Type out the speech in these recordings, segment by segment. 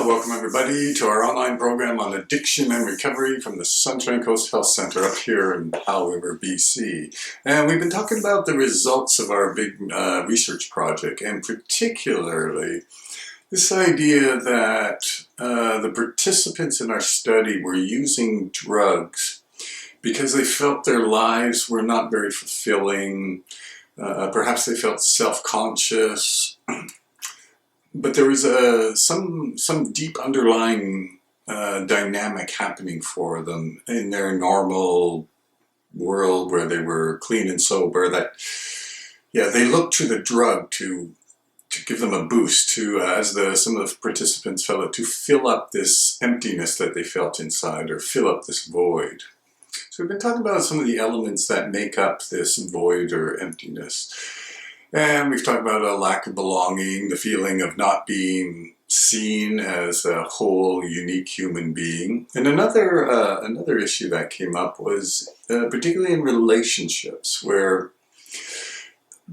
Welcome everybody to our online program on addiction and recovery from the Sunshine Coast Health Center up here in Powell River, BC. And we've been talking about the results of our big research project, and particularly this idea that the participants in our study were using drugs because they felt their lives were not very fulfilling. Perhaps they felt self-conscious. But there was some deep underlying dynamic happening for them in their normal world where they were clean and sober, that they looked to the drug to give them a boost, to as some of the participants felt it, to fill up this emptiness that they felt inside, or fill up this void. So we've been talking about some of the elements that make up this void or emptiness. And we've talked about a lack of belonging, the feeling of not being seen as a whole, unique human being. And another issue that came up was particularly in relationships, where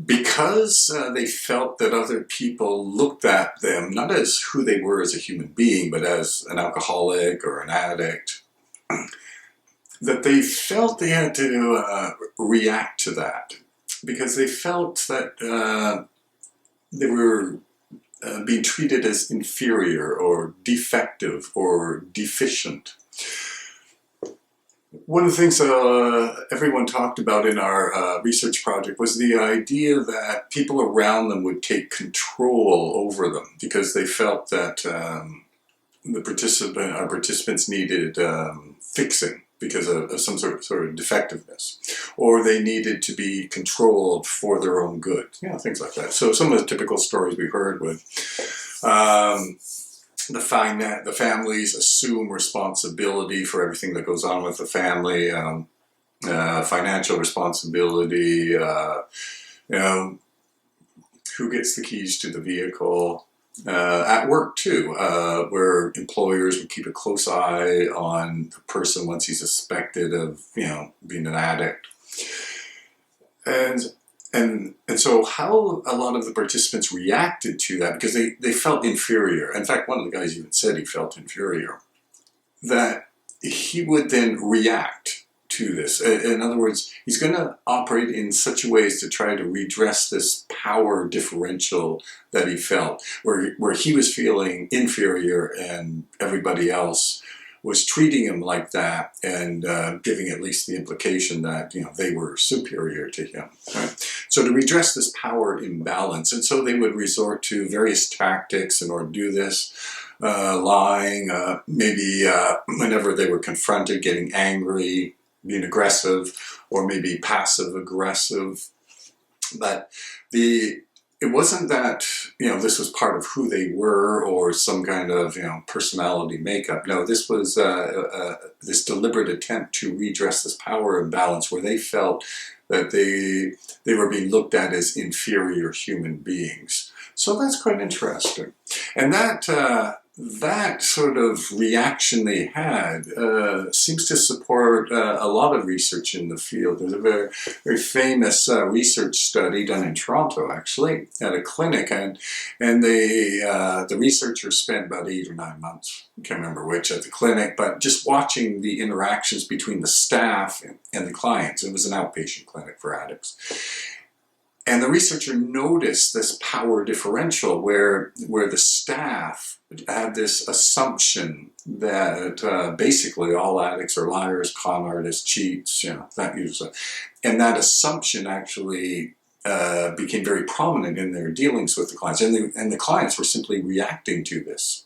because they felt that other people looked at them not as who they were as a human being, but as an alcoholic or an addict, that they felt they had to react to that. Because they felt that they were being treated as inferior or defective or deficient. One of the things everyone talked about in our research project was the idea that people around them would take control over them because they felt that our participants needed fixing because of some sort of defectiveness, or they needed to be controlled for their own good, things like that. So some of the typical stories we heard with the families assume responsibility for everything that goes on with the family, financial responsibility, who gets the keys to the vehicle. At work too, where employers would keep a close eye on the person once he's suspected of, being an addict. And so how a lot of the participants reacted to that, because they felt inferior. In fact, one of the guys even said he felt inferior, that he would then react to this. In other words, he's going to operate in such ways to try to redress this power differential that he felt, where he was feeling inferior and everybody else was treating him like that, and giving at least the implication that they were superior to him. Right? So to redress this power imbalance, and so they would resort to various tactics in order to do this. Lying, maybe whenever they were confronted, getting angry, being aggressive, or maybe passive aggressive. But it wasn't that this was part of who they were or some kind of personality makeup. No, this was this deliberate attempt to redress this power imbalance where they felt that they were being looked at as inferior human beings. So that's quite interesting, and that sort of reaction they had seems to support a lot of research in the field. There's a very, very famous research study done in Toronto, actually, at a clinic, and the researchers spent about 8 or 9 months, I can't remember which, at the clinic, but just watching the interactions between the staff and the clients. It was an outpatient clinic for addicts. And the researcher noticed this power differential where the staff had this assumption that basically all addicts are liars, con artists, cheats, that usually. And that assumption actually became very prominent in their dealings with the clients. And the clients were simply reacting to this.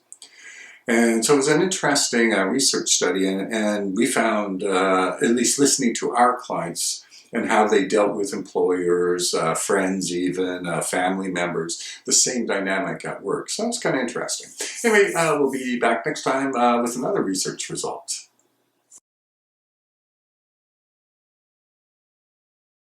And so it was an interesting research study. And we found, at least listening to our clients, and how they dealt with employers, friends even, family members, the same dynamic at work. So it's kind of interesting. Anyway, we'll be back next time with another research result.